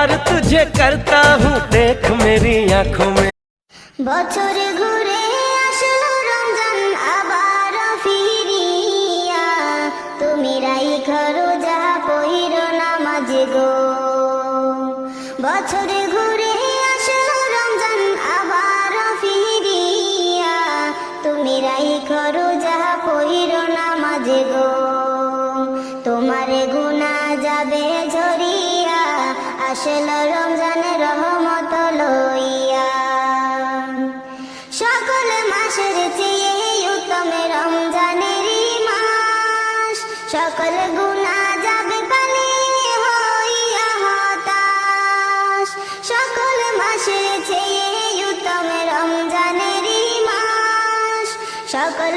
प्यार तुझे करता हूँ देख मेरी आंखों में। বছরে ঘুরে আসলো রমজান আবার ফিরিয়া, তুমি রাইখো রোজা পইরো নামাজ গো। বছরে ঘুরে আসলো রমজান আবার ফিরিয়া, তুমি রাইখো রোজা পইরো নামাজ গো। তোমার গুনাহ যাবে ঝরিয়া, আসলো রমজানের রহমত লইয়া। সকল মাসের চেয়ে উত্তম রমজানেরই মাস, সকল গুনাহ যাবে পালিয়ে হইয়া হতাশ। সকল মাসের চেয়ে উত্তম রমজানেরই মাস, সকল